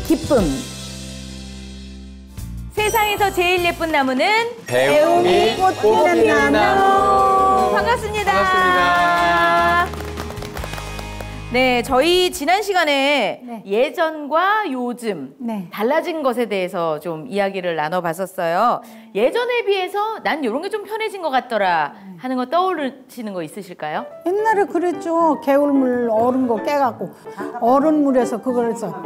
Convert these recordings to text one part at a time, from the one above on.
기쁨. 세상에서 제일 예쁜 나무는 배움이 꽃피는 나무. 반갑습니다. 반갑습니다. 네, 저희 지난 시간에 네. 예전과 요즘 네. 달라진 것에 대해서 좀 이야기를 나눠봤었어요. 예전에 비해서 난 이런 게 좀 편해진 것 같더라 하는 거 떠오르시는 거 있으실까요? 옛날에 그랬죠. 개울물 얼은 거 깨갖고 얼음물에서 그걸 해서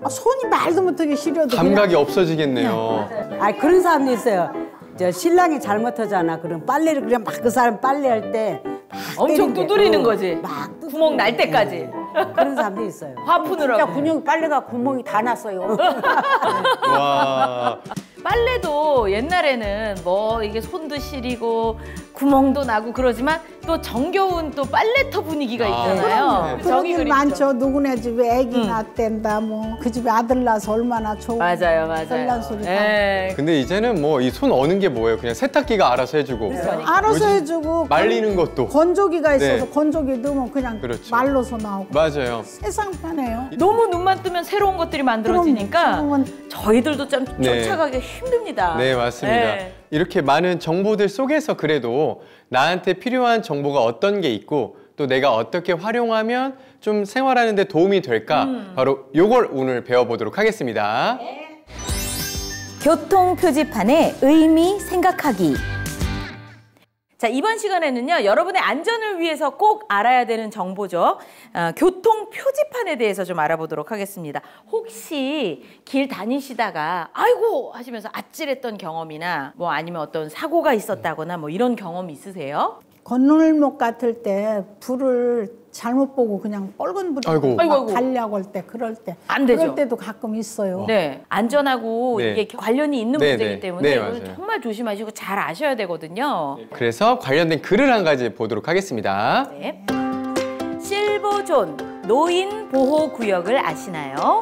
손이 말도 못하게 시려도 감각이 없어지겠네요. 아 그런 사람도 있어요. 저 신랑이 잘못하잖아. 그럼 빨래를 그냥 막 그 사람 빨래할 때 엄청 두드리는 거지. 막 구멍 날 때까지. 그런 사람도 있어요. 화푸느라고. 진짜 근육 빨래가 구멍이 다 났어요. 와. 빨래도 옛날에는 뭐 이게 손도 시리고 구멍도 나고 그러지만 또 정겨운 또 빨래터 분위기가 있잖아요. 네. 그런 일 그립죠. 많죠. 누구네 집에 애기 낳댄다 뭐 그 집에 아들 낳아서 얼마나 좋은 맞아요, 맞아요. 썰난 소리 다. 예. 근데 이제는 뭐 이 손 어는 게 뭐예요? 그냥 세탁기가 알아서 해주고. 알아서 요즘 해주고 말리는 것도. 건조기가 있어서 네. 건조기 넣으면 그냥 그렇죠. 말로서 나오고 맞아요. 세상 편해요. 너무 눈만 뜨면 새로운 것들이 만들어지니까 그럼 저희들도 좀 네. 쫓아가기 힘듭니다. 네, 맞습니다. 네. 이렇게 많은 정보들 속에서 그래도 나한테 필요한 정보가 어떤 게 있고 또 내가 어떻게 활용하면 좀 생활하는 데 도움이 될까? 바로 요걸 오늘 배워보도록 하겠습니다. 교통 표지판의 의미 생각하기. 자, 이번 시간에는요, 여러분의 안전을 위해서 꼭 알아야 되는 정보죠. 교통 표지판에 대해서 좀 알아보도록 하겠습니다. 혹시 길 다니시다가 아이고 하시면서 아찔했던 경험이나 뭐 아니면 어떤 사고가 있었다거나 뭐 이런 경험 있으세요? 건널목 같을 때 불을 잘못 보고 그냥 빨간 불이 아이고. 막 아이고. 가려고 할 때 그럴 때 안 되죠. 그럴 때도 가끔 있어요. 네, 안전하고 네. 이게 관련이 있는 네, 문제이기 네. 때문에 네, 이걸 맞아요. 정말 조심하시고 잘 아셔야 되거든요. 그래서 관련된 글을 한 가지 보도록 하겠습니다. 네. 실버존 노인 보호 구역을 아시나요?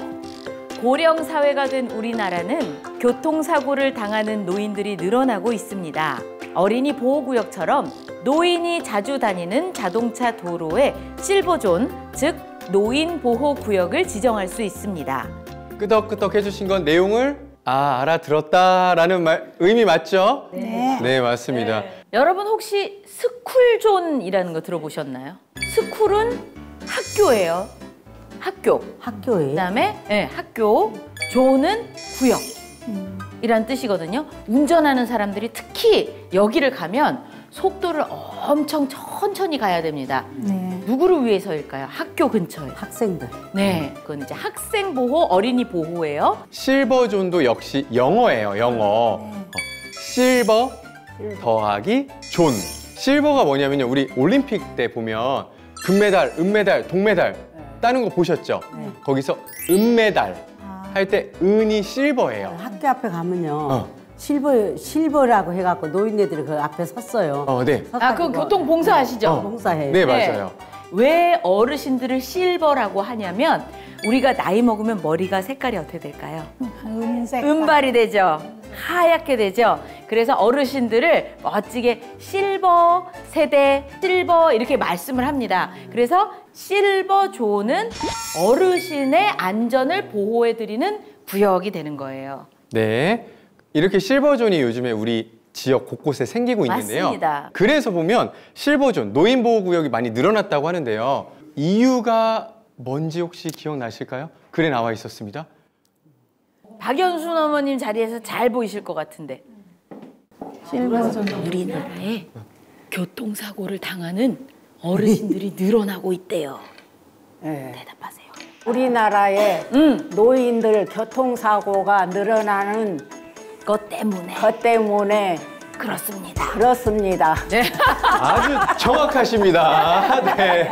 고령 사회가 된 우리나라는 교통사고를 당하는 노인들이 늘어나고 있습니다. 어린이 보호구역처럼 노인이 자주 다니는 자동차 도로에 실버존, 즉 노인 보호구역을 지정할 수 있습니다. 끄덕끄덕 해주신 건 내용을 알아들었다라는 의미 맞죠? 네. 네, 맞습니다. 여러분 혹시 스쿨존이라는 거 들어보셨나요? 스쿨은 학교예요. 학교. 학교에 그다음에 학교, 존은 구역. 이란 뜻이거든요. 운전하는 사람들이 특히 여기를 가면 속도를 엄청 천천히 가야 됩니다. 네. 누구를 위해서일까요? 학교 근처에. 학생들. 네, 그건 이제 학생 보호, 어린이 보호예요. 실버존도 역시 영어예요, 영어. 실버 더하기 존. 실버가 뭐냐면요, 우리 올림픽 때 보면 금메달, 은메달, 동메달 따는 거 보셨죠? 거기서 은메달 할 때 은이 실버예요. 학교 앞에 가면요. 어. 실버라고 해갖고 노인네들이 그 앞에 섰어요. 네. 그 교통 봉사하시죠? 봉사해요. 네, 맞아요. 왜 어르신들을 실버라고 하냐면 우리가 나이 먹으면 머리가 색깔이 어떻게 될까요? 은색. 은발이 되죠. 하얗게 되죠. 그래서 어르신들을 멋지게 실버 세대, 실버 이렇게 말씀을 합니다. 그래서 실버존은 어르신의 안전을 보호해드리는 구역이 되는 거예요. 네. 이렇게 실버존이 요즘에 우리 지역 곳곳에 생기고 있는데요. 맞습니다. 그래서 보면 실버존, 노인보호구역이 많이 늘어났다고 하는데요. 이유가 뭔지 혹시 기억나실까요? 글에 나와 있었습니다. 박연순 어머님 자리에서 잘 보이실 것 같은데. 실버존. 우리나라에 교통사고를 당하는 어르신들이 늘어나고 있대요. 네. 대답하세요. 우리나라의 노인들 교통사고가 늘어나는 그것 때문에 그렇습니다. 그렇습니다. 네. 아주 정확하십니다. 네.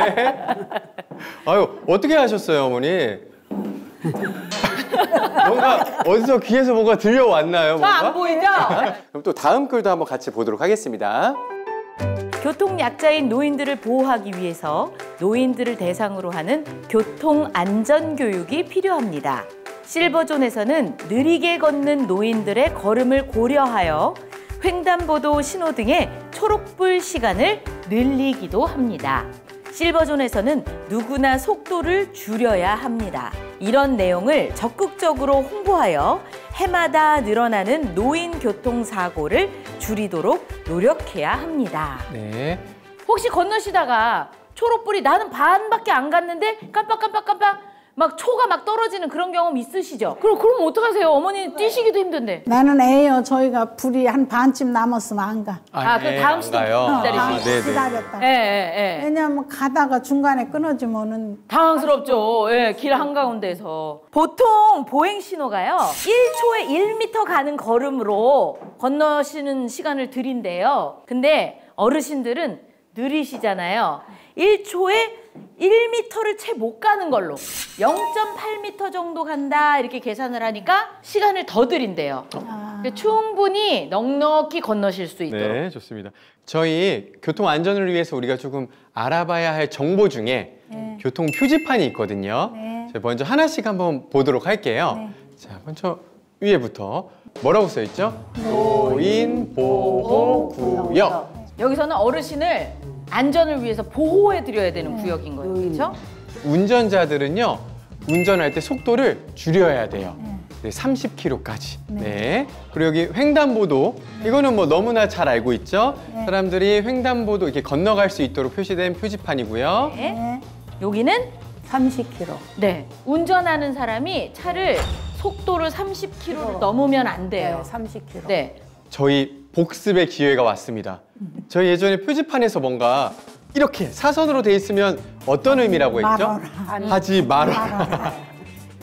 아유, 어떻게 하셨어요, 어머니? 뭔가 어디서 귀에서 뭔가 들려왔나요? 저 안 뭔가? 보이죠? 그럼 또 다음 글도 한번 같이 보도록 하겠습니다. 교통약자인 노인들을 보호하기 위해서 노인들을 대상으로 하는 교통안전교육이 필요합니다. 실버존에서는 느리게 걷는 노인들의 걸음을 고려하여 횡단보도 신호등의 초록불 시간을 늘리기도 합니다. 실버존에서는 누구나 속도를 줄여야 합니다. 이런 내용을 적극적으로 홍보하여 해마다 늘어나는 노인 교통사고를 줄이도록 노력해야 합니다. 네. 혹시 건너시다가 초록불이 나는 반밖에 안 갔는데 깜빡 막 초가 막 떨어지는 그런 경험 있으시죠? 그럼 어떡하세요? 어머니 뛰시기도 힘든데. 나는 애요. 저희가 불이 한 반쯤 남았으면 안 가. 그 다음 시도 기다리시고. 네네. 기다렸다. 예. 왜냐면 가다가 중간에 끊어지면은 당황스럽죠. 예, 길 한가운데서. 보통 보행 신호가요. 1초에 1m 가는 걸음으로 건너시는 시간을 드린대요. 근데 어르신들은 느리시잖아요. 1초에 1m를 채 못 가는 걸로 0.8m 정도 간다 이렇게 계산을 하니까 시간을 더 드린대요. 충분히 넉넉히 건너실 수 있도록. 네, 좋습니다. 저희 교통 안전을 위해서 우리가 조금 알아봐야 할 정보 중에 교통 표지판이 있거든요. 제가 먼저 하나씩 한번 보도록 할게요. 자, 먼저 위에부터 뭐라고 써 있죠? 노인 보호 구역. 여기서는 어르신을 안전을 위해서 보호해 드려야 되는 구역인 거예요. 그렇죠? 운전자들은요, 운전할 때 속도를 줄여야 돼요. 네, 30km까지. 네. 그리고 여기 횡단보도, 이거는 뭐 너무나 잘 알고 있죠? 사람들이 횡단보도 이렇게 건너갈 수 있도록 표시된 표지판이고요. 네. 여기는 30km. 네. 운전하는 사람이 차를 속도를 30km를 넘으면 안 돼요. 30km. 네. 저희 복습의 기회가 왔습니다. 저희 예전에 표지판에서 뭔가 이렇게 사선으로 돼 있으면 어떤 의미라고 했죠? 하지 마라.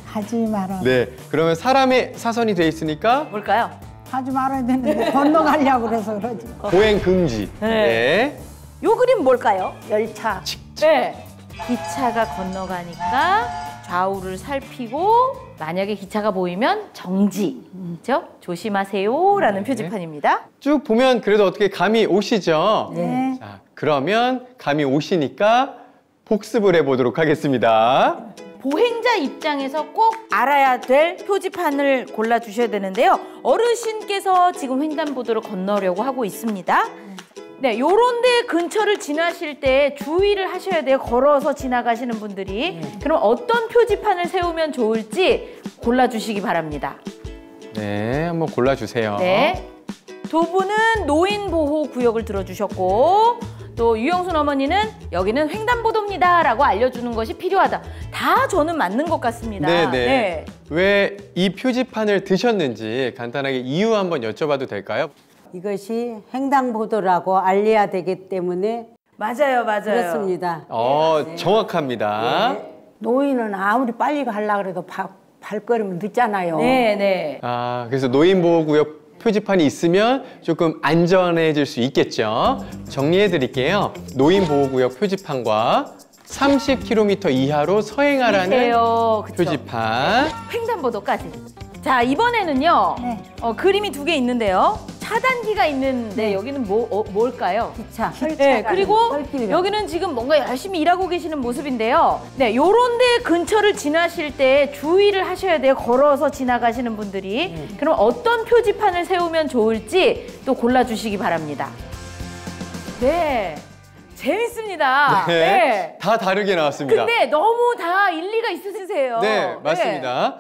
하지 마라. 네, 그러면 사람의 사선이 돼 있으니까 뭘까요? 하지 말아야 되는데 건너가려고 그래서 그러지. 보행 금지. 네. 요 그림 뭘까요? 열차. 네. 기차가 건너가니까 좌우를 살피고 만약에 기차가 보이면 정지. 그렇죠? 조심하세요라는 표지판입니다. 쭉 보면 그래도 어떻게 감이 오시죠? 네. 자, 그러면 감이 오시니까 복습을 해보도록 하겠습니다. 보행자 입장에서 꼭 알아야 될 표지판을 골라주셔야 되는데요. 어르신께서 지금 횡단보도를 건너려고 하고 있습니다. 네, 요런 데 근처를 지나실 때 주의를 하셔야 돼요. 걸어서 지나가시는 분들이. 그럼 어떤 표지판을 세우면 좋을지 골라주시기 바랍니다. 네, 한번 골라주세요. 네. 두 분은 노인보호구역을 들어주셨고 또 유영순 어머니는 여기는 횡단보도입니다 라고 알려주는 것이 필요하다. 다 저는 맞는 것 같습니다. 네네. 네. 왜 이 표지판을 드셨는지 간단하게 이유 한번 여쭤봐도 될까요? 이것이 횡단보도라고 알려야 되기 때문에 맞아요. 그렇습니다. 정확합니다. 노인은 아무리 빨리 가려고 해도 발걸음이 늦잖아요. 네. 아, 그래서 노인보호구역 표지판이 있으면 조금 안전해질 수 있겠죠. 정리해 드릴게요. 노인보호구역 표지판과 30km 이하로 서행하라는 그래요. 그쵸? 표지판. 횡단보도까지. 자, 이번에는요. 네. 그림이 두 개 있는데요. 차단기가 있는데 여기는 뭘까요? 기차. 네, 그리고 헐길이가. 여기는 지금 뭔가 열심히 일하고 계시는 모습인데요. 네, 요런 데 근처를 지나실 때 주의를 하셔야 돼요. 걸어서 지나가시는 분들이. 그럼 어떤 표지판을 세우면 좋을지 또 골라주시기 바랍니다. 네, 재밌습니다. 네. 다 다르게 나왔습니다. 근데 너무 다 일리가 있으세요. 네, 맞습니다.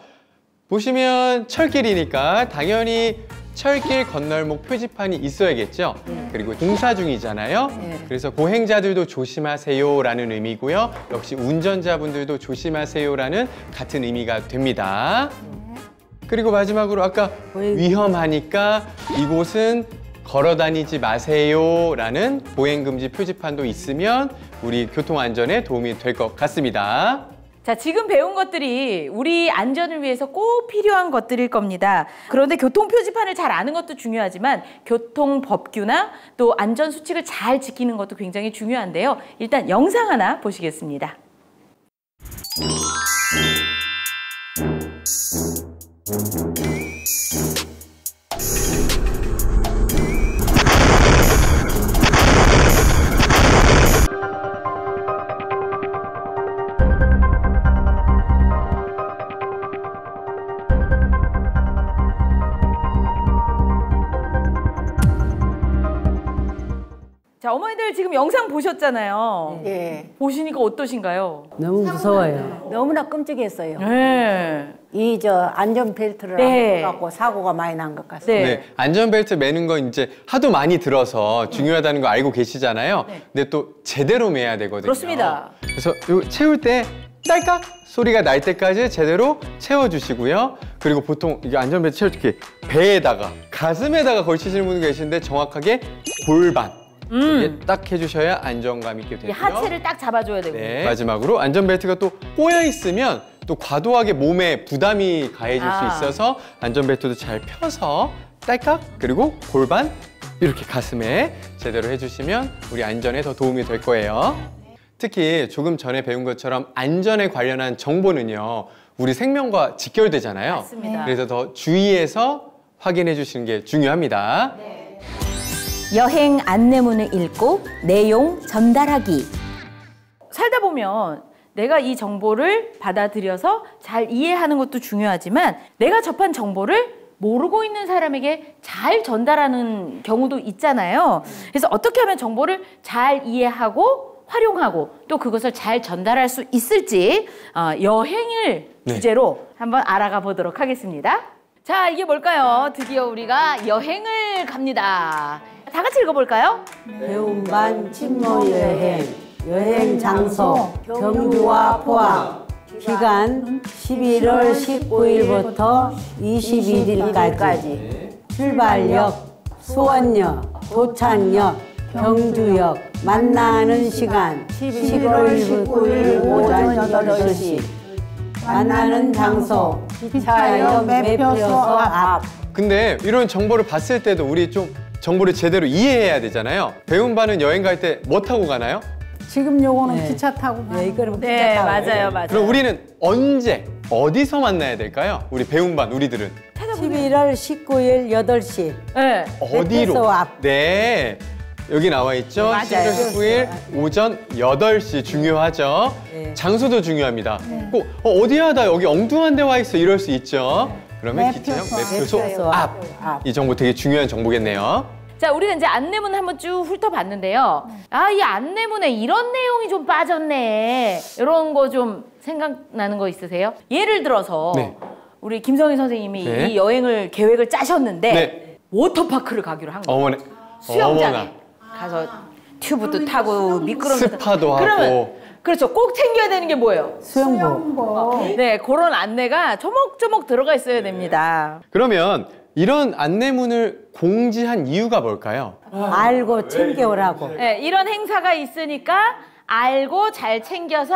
보시면 철길이니까 당연히 철길 건널목 표지판이 있어야겠죠. 그리고 공사 중이잖아요. 그래서 보행자들도 조심하세요라는 의미고요. 역시 운전자분들도 조심하세요라는 같은 의미가 됩니다. 그리고 마지막으로 아까 위험하니까 이곳은 걸어다니지 마세요라는 보행금지 표지판도 있으면 우리 교통안전에 도움이 될 것 같습니다. 자, 지금 배운 것들이 우리 안전을 위해서 꼭 필요한 것들일 겁니다. 그런데 교통 표지판을 잘 아는 것도 중요하지만 교통 법규나 또 안전 수칙을 잘 지키는 것도 굉장히 중요한데요. 일단 영상 하나 보시겠습니다. 자, 어머니들 지금 영상 보셨잖아요. 예. 보시니까 어떠신가요? 너무 무서워요. 너무나 끔찍했어요. 네. 이 저 안전벨트를 네. 안 갖고 사고가 많이 난 것 같습니다. 네. 네, 안전벨트 매는 건 이제 하도 많이 들어서 중요하다는 거 알고 계시잖아요. 네. 근데 또 제대로 매야 되거든요. 그렇습니다. 그래서 요 채울 때 딸깍 소리가 날 때까지 제대로 채워주시고요. 그리고 보통 이게 안전벨트 채울 때 이렇게 배에다가 가슴에다가 걸치시는 분이 계신데 정확하게 골반 이게 딱 해주셔야 안정감 있게 이 되고요. 하체를 딱 잡아줘야 되고. 네. 마지막으로 안전벨트가 또 꼬여 있으면 또 과도하게 몸에 부담이 가해질 수 있어서 안전벨트도 잘 펴서 딸깍 그리고 골반 이렇게 가슴에 제대로 해주시면 우리 안전에 더 도움이 될 거예요. 특히 조금 전에 배운 것처럼 안전에 관련한 정보는요 우리 생명과 직결되잖아요. 맞습니다. 그래서 더 주의해서 확인해 주시는 게 중요합니다. 여행 안내문을 읽고 내용 전달하기. 살다 보면 내가 이 정보를 받아들여서 잘 이해하는 것도 중요하지만 내가 접한 정보를 모르고 있는 사람에게 잘 전달하는 경우도 있잖아요. 그래서 어떻게 하면 정보를 잘 이해하고 활용하고 또 그것을 잘 전달할 수 있을지 여행을 네. 주제로 한번 알아가 보도록 하겠습니다. 자, 이게 뭘까요? 드디어 우리가 여행을 갑니다. 다 같이 읽어볼까요? 배움반 친모 여행, 여행 장소 경주와 포항, 기간 11월 19일부터 21일까지. 출발역 수원역, 도착역, 경주역, 만나는 시간 11월 19일 오전 8시. 만나는 장소 기차역 매표소 앞. 근데 이런 정보를 봤을 때도 우리 좀 정보를 제대로 이해해야 되잖아요. 배운 바는 여행 갈 때 뭐 타고 가나요? 지금 요거는 네. 기차 타고 네, 이거는 네, 맞아요. 그럼 우리는 언제, 어디서 만나야 될까요? 우리 배운 반, 우리들은. 11월 19일 8시. 네. 어디로? 매표소 앞. 네. 여기 나와 있죠? 맞아요. 11월 19일 오전 8시 중요하죠? 네. 장소도 중요합니다. 꼭 어디야? 나 여기 엉뚱한 데 와 있어. 이럴 수 있죠? 그러면 기차역 매표소 매표소 앞. 이 정보 되게 중요한 정보겠네요. 자, 우리가 이제 안내문 한번 쭉 훑어봤는데요. 아, 이 안내문에 이런 내용이 좀 빠졌네. 이런 거 좀 생각나는 거 있으세요? 예를 들어서 네. 우리 김성희 선생님이 네. 이 여행을 계획을 짜셨는데 네. 워터파크를 가기로 한 거예요. 어머나. 수영장에 어머나. 가서 튜브도 타고 미끄럼도 스파도 그러면 하고. 그렇죠. 꼭 챙겨야 되는 게 뭐예요? 수영복. 네, 그런 안내가 조목조목 들어가 있어야 됩니다. 그러면 이런 안내문을 공지한 이유가 뭘까요? 알고 챙겨오라고. 네, 이런 행사가 있으니까 알고 잘 챙겨서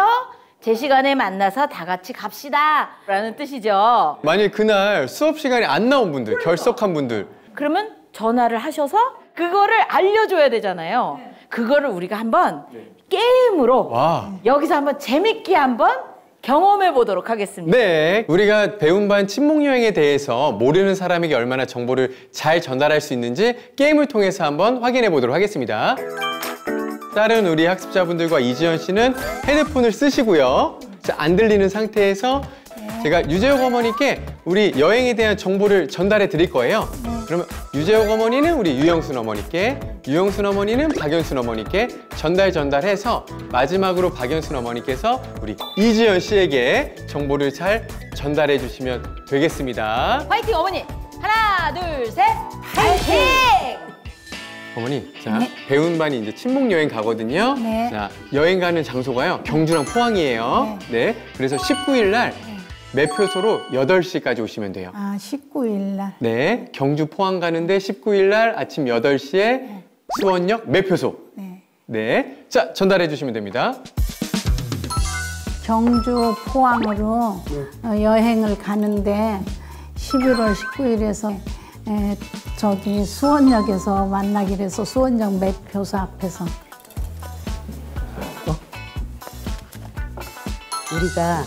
제 시간에 만나서 다 같이 갑시다 라는 뜻이죠. 만약 그날 수업 시간에 안 나온 분들, 결석한 분들. 그러면 전화를 하셔서 그거를 알려줘야 되잖아요. 그거를 우리가 한번 게임으로 와. 여기서 한번 재밌게 한번 경험해 보도록 하겠습니다. 네, 우리가 배운 반 친목 여행에 대해서 모르는 사람에게 얼마나 정보를 잘 전달할 수 있는지 게임을 통해서 한번 확인해 보도록 하겠습니다. 다른 우리 학습자분들과 이지연 씨는 헤드폰을 쓰시고요. 자, 안 들리는 상태에서 제가 유재옥 어머니께 우리 여행에 대한 정보를 전달해 드릴 거예요. 그러면 유재옥 어머니는 우리 유영순 어머니께, 유영순 어머니는 박연순 어머니께 전달해서 마지막으로 박연순 어머니께서 우리 이지연 씨에게 정보를 잘 전달해 주시면 되겠습니다. 화이팅 어머니! 하나, 둘, 셋! 화이팅! 어머니, 자, 배운 반이 이제 친목 여행 가거든요. 네. 자, 여행 가는 장소가요, 경주랑 포항이에요. 네. 그래서 19일 날 매표소로 8시까지 오시면 돼요. 아, 19일 날. 네. 경주 포항 가는데 19일 날 아침 8시에 수원역 매표소. 네. 네. 자, 전달해 주시면 됩니다. 경주 포항으로 여행을 가는데 11월 19일에서 저기 수원역에서 만나기로 해서 수원역 매표소 앞에서. 우리가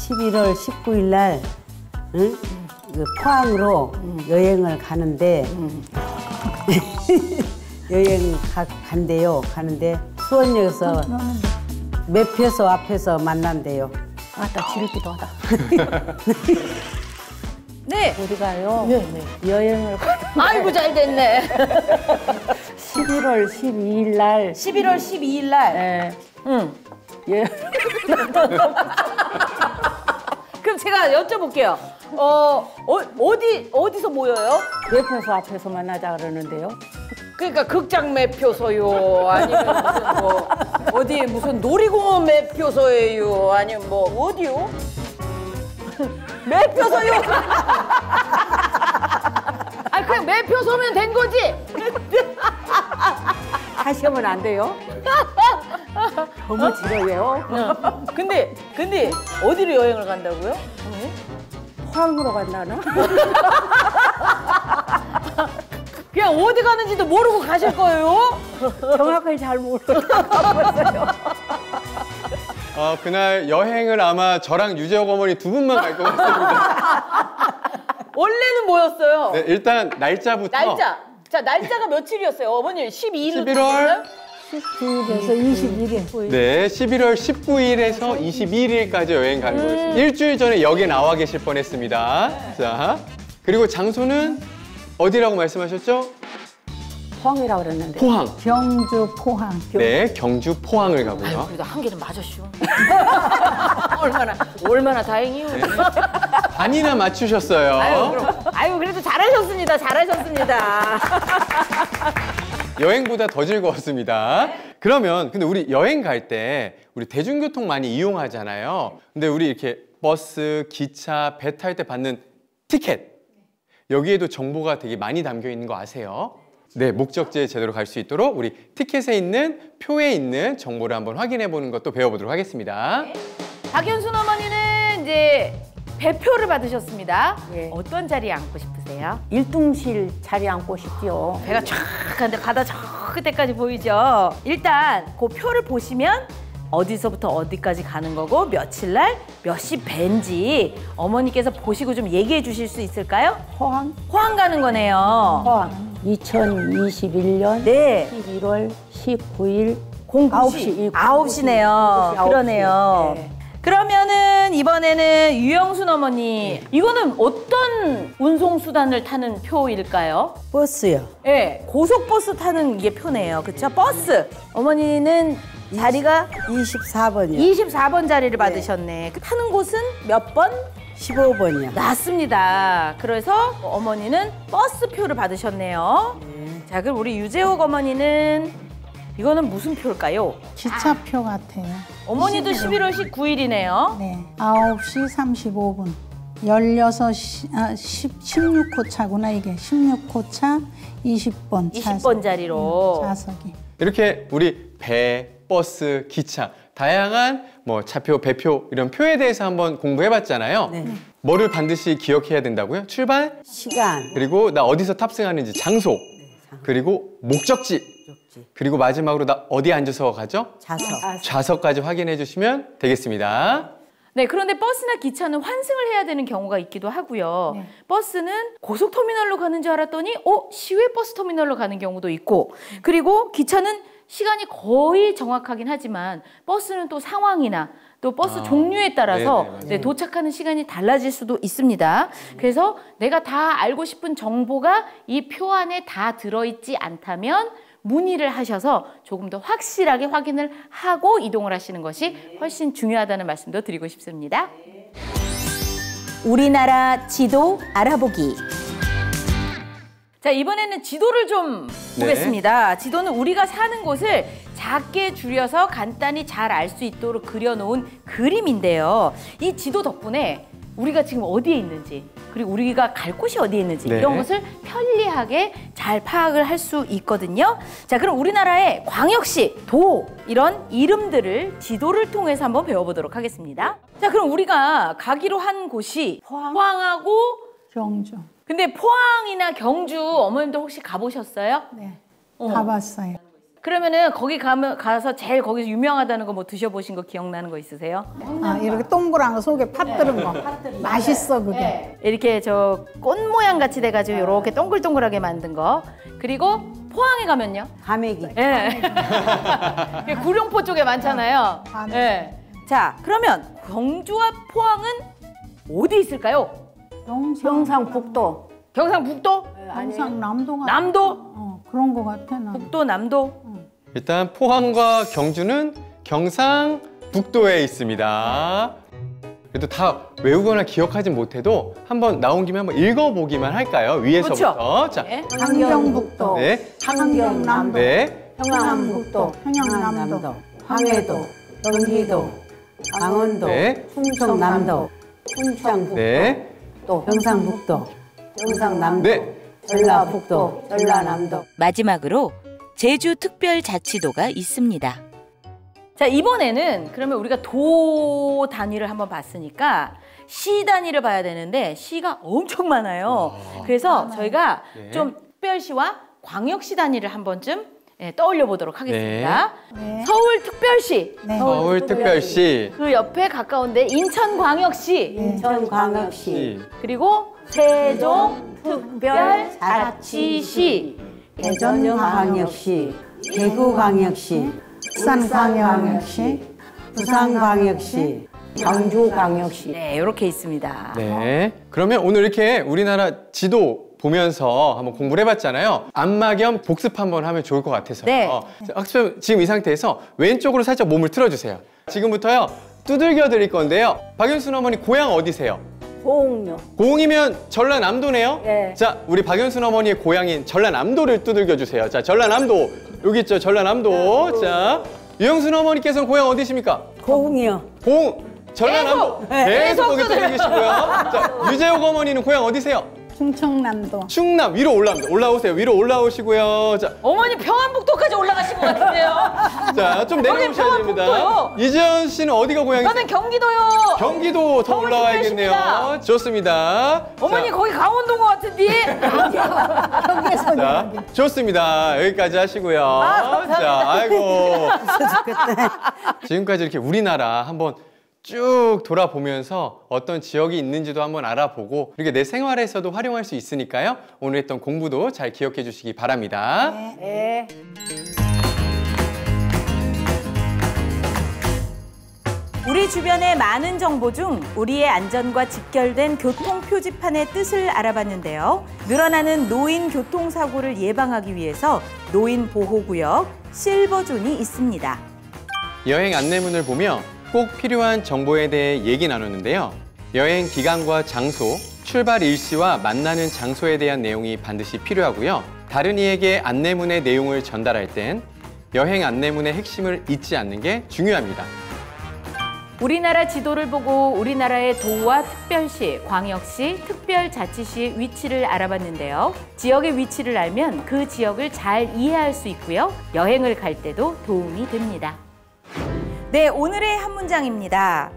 11월 19일 날 응? 그 포항으로 여행을 가는데 간대요. 가는데 수원역에서 매표소 앞에서 만난대요. 아따 지르기도 하다. 네. 우리가요 네, 네. 여행을 아이고 잘 됐네. 11월 12일 날 11월 12일 날. 예. 응. 예. 그럼 제가 여쭤볼게요. 어디서 모여요? 매표소 앞에서 만나자 그러는데요. 그러니까 극장 매표소요, 아니면 무슨 뭐 어디 무슨 놀이공원 매표소예요, 아니면 뭐 어디요? 매표소요. 아 그냥 매표소면 된 거지. 다시 하면 안 돼요? 너무 길어요. 근데 어디로 여행을 간다고요? 포항으로 간다나? 그냥 어디 가는지도 모르고 가실 거예요? 정확하게 잘 모르겠어요. 그날 여행을 아마 저랑 유재옥 어머니 두 분만 갈 것 같습니다. 원래는 뭐였어요? 네, 일단 날짜부터 날짜. 자, 날짜가 며칠이었어요? 어머니 12일로 11월 19일에서 21일. 네, 11월 19일에서 22일까지 여행 가는 거였습니다. 일주일 전에 여기에 나와 계실 뻔했습니다. 자, 그리고 장소는 어디라고 말씀하셨죠? 포항이라고 그랬는데. 포항. 경주 포항. 네, 경주 포항을 가고요. 그래도 한 개는 맞았슈. 얼마나 다행이요. 네. 반이나 맞추셨어요. 아유 그래도 잘하셨습니다. 여행보다 더 즐거웠습니다. 그러면 근데 우리 여행 갈 때 우리 대중교통 많이 이용하잖아요. 근데 우리 이렇게 버스, 기차, 배 탈 때 받는 티켓 여기에도 정보가 되게 많이 담겨 있는 거 아세요? 네, 목적지에 제대로 갈 수 있도록 우리 티켓에 있는 표에 있는 정보를 한번 확인해 보는 것도 배워보도록 하겠습니다. 박현순 어머니는 이제 배표를 받으셨습니다. 예. 어떤 자리에 앉고 싶으세요? 1등실 자리 앉고 싶지요. 배가 쫙 가는데 바다 저 끝에까지 보이죠? 일단 그 표를 보시면 어디서부터 어디까지 가는 거고 며칠 날 몇 시 배인지 어머니께서 보시고 좀 얘기해 주실 수 있을까요? 포항? 포항 가는 거네요. 포항. 2021년 네. 11월 19일 9시. 9시네요. 그러네요. 네. 그러면은 이번에는 유영순 어머니 이거는 어떤 운송수단을 타는 표일까요? 버스요. 네, 고속버스 타는 이게 표네요. 그렇죠? 버스. 어머니는 자리가 24번이요. 24번 자리를 받으셨네. 그 타는 곳은 몇 번? 15번이요. 맞습니다. 그래서 어머니는 버스표를 받으셨네요. 자, 그럼 우리 유재옥 어머니는 이거는 무슨 표일까요? 기차표 같아요. 어머니도 11월 19일이네요. 네. 9시 35분. 16호 차구나, 이게. 16호 차 20번. 20번 자리로. 좌석이. 이렇게 우리 배, 버스, 기차 다양한 뭐 차표, 배표 이런 표에 대해서 한번 공부해봤잖아요. 네. 뭐를 반드시 기억해야 된다고요? 출발, 시간. 그리고 나 어디서 탑승하는지 장소, 그리고 목적지, 그리고 마지막으로 나 어디에 앉아서 가죠? 좌석. 좌석까지 확인해 주시면 되겠습니다. 네, 그런데 버스나 기차는 환승을 해야 되는 경우가 있기도 하고요. 네. 버스는 고속터미널로 가는 줄 알았더니 시외버스터미널로 가는 경우도 있고, 그리고 기차는 시간이 거의 정확하긴 하지만 버스는 또 상황이나 또 버스 종류에 따라서 네네, 도착하는 시간이 달라질 수도 있습니다. 그래서 내가 다 알고 싶은 정보가 이 표 안에 다 들어있지 않다면 문의를 하셔서 조금 더 확실하게 확인을 하고 이동을 하시는 것이 훨씬 중요하다는 말씀도 드리고 싶습니다. 우리나라 지도 알아보기. 자, 이번에는 지도를 좀 보겠습니다. 지도는 우리가 사는 곳을 작게 줄여서 간단히 잘 알 수 있도록 그려놓은 그림인데요. 이 지도 덕분에 우리가 지금 어디에 있는지, 그리고 우리가 갈 곳이 어디에 있는지 네. 이런 것을 편리하게 잘 파악을 할 수 있거든요. 자, 그럼 우리나라의 광역시, 도 이런 이름들을 지도를 통해서 한번 배워보도록 하겠습니다. 자, 그럼 우리가 가기로 한 곳이 포항하고 경주. 근데 포항이나 경주 어머님도 혹시 가보셨어요? 네. 가봤어요. 그러면은 거기 가서 제일 거기서 유명하다는 거 뭐 드셔보신 거 기억나는 거 있으세요? 아, 이렇게 동그란 거 속에 팥 들은 거. 맛있어, 그게. 이렇게 저 꽃 모양 같이 돼가지고 이렇게 동글동글하게 만든 거. 그리고 포항에 가면요. 과메기. 예. 구룡포 쪽에 많잖아요. 예. 자, 그러면 경주와 포항은 어디 있을까요? 경상북도. 경상북도? 경상남도가. 남도? 그런 거 같아 나. 북도, 남도. 일단 포항과 경주는 경상북도에 있습니다. 그래도 다 외우거나 기억하진 못해도 한번 나온 김에 한번 읽어보기만 할까요? 위에서부터. 그렇죠. 자, 네. 함경북도, 네, 함경남도, 네, 평안북도, 평양남도, 황해도, 경기도, 강원도, 네, 충청남도, 충청북도, 네, 또 경상북도, 경상남도, 네. 전라북도, 전라남도. 마지막으로 제주특별자치도가 있습니다. 자, 이번에는 그러면 우리가 도 단위를 한번 봤으니까 시 단위를 봐야 되는데 시가 엄청 많아요. 그래서 저희가 네. 좀 특별시와 광역시 단위를 한 번쯤 떠올려 보도록 하겠습니다. 네. 서울특별시, 네. 서울특별시, 그 옆에 가까운데 인천광역시, 인천광역시, 그리고 세종특별자치시, 대전광역시, 대구광역시, 부산광역시, 부산광역시, 광주광역시. 네, 이렇게 있습니다. 네. 그러면 오늘 이렇게 우리나라 지도 보면서 한번 공부를 해봤잖아요. 안마 겸 복습 한번 하면 좋을 것 같아서. 네. 자, 학습 지금 이 상태에서 왼쪽으로 살짝 몸을 틀어주세요. 지금부터요 두들겨 드릴 건데요. 박연순 어머니 고향 어디세요? 고흥요. 고흥이면 전라남도네요. 네. 자, 우리 박연순 어머니의 고향인 전라남도를 두들겨 주세요. 자, 전라남도 여기 있죠, 전라남도. 자, 유영순 어머니께서는 고향 어디십니까? 고흥이요. 고흥, 전라남도. 계속 거기 두들기시고요. 자, 유재옥 어머니는 고향 어디세요? 충청남도, 충남 위로 올라옵니다. 올라오세요. 위로 올라오시고요. 자, 어머니 평안북도까지 올라가신 것 같은데요. 자, 좀 내려오셔야 됩니다. 평안북도요. 이재현 씨는 어디가 고향이세요? 저는 경기도요. 경기도 더 서울 올라와야겠네요. 특별시입니다. 좋습니다. 어머니 자, 거기 강원도인 것 같은데. 여기에서 자, 좋습니다. 여기까지 하시고요. 자, 아이고. 지금까지 이렇게 우리나라 한번 쭉 돌아보면서 어떤 지역이 있는지도 한번 알아보고 이렇게 내 생활에서도 활용할 수 있으니까요. 오늘 했던 공부도 잘 기억해 주시기 바랍니다. 네. 우리 주변의 많은 정보 중 우리의 안전과 직결된 교통 표지판의 뜻을 알아봤는데요. 늘어나는 노인 교통사고를 예방하기 위해서 노인 보호구역 실버존이 있습니다. 여행 안내문을 보며 꼭 필요한 정보에 대해 얘기 나누는데요. 여행 기간과 장소, 출발 일시와 만나는 장소에 대한 내용이 반드시 필요하고요. 다른 이에게 안내문의 내용을 전달할 땐 여행 안내문의 핵심을 잊지 않는 게 중요합니다. 우리나라 지도를 보고 우리나라의 도와 특별시, 광역시, 특별자치시의 위치를 알아봤는데요. 지역의 위치를 알면 그 지역을 잘 이해할 수 있고요. 여행을 갈 때도 도움이 됩니다. 네, 오늘의 한 문장입니다.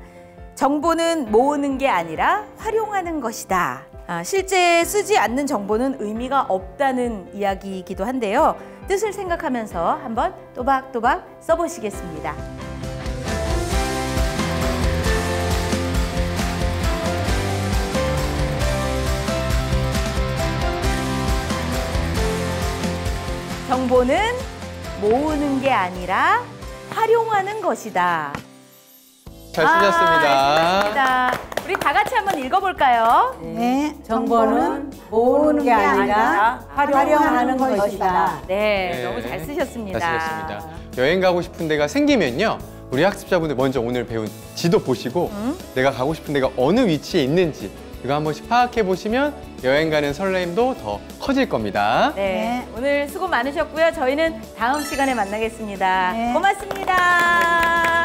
정보는 모으는 게 아니라 활용하는 것이다. 실제 쓰지 않는 정보는 의미가 없다는 이야기이기도 한데요. 뜻을 생각하면서 한번 또박또박 써보시겠습니다. 정보는 모으는 게 아니라 활용하는 것이다. 잘 쓰셨습니다. 좋습니다. 우리 다 같이 한번 읽어볼까요? 네. 정보는 모으는 게 아니라 활용하는 것이다. 네, 네. 너무 잘 쓰셨습니다. 잘 쓰셨습니다. 여행 가고 싶은 데가 생기면요. 우리 학습자분들 먼저 오늘 배운 지도 보시고 내가 가고 싶은 데가 어느 위치에 있는지 이거 한 번씩 파악해 보시면 여행 가는 설레임도 더 커질 겁니다. 네, 오늘 수고 많으셨고요. 저희는 다음 시간에 만나겠습니다. 네. 고맙습니다.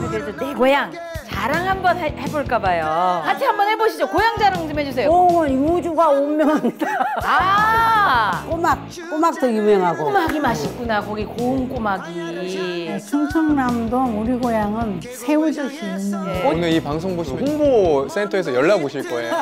그래도 내 고향 자랑 한번 해볼까 봐요. 같이 한번 해보시죠. 고향 자랑 좀 해주세요. 고흥은 유주가 운명합니다. 아, 꼬막도 유명하고. 꼬막이 맛있구나. 거기 고운 꼬막이. 네, 충청남도 우리 고향은 새우젓이 유명해요. 오늘 이 방송 보시면 홍보센터에서 연락 오실 거예요.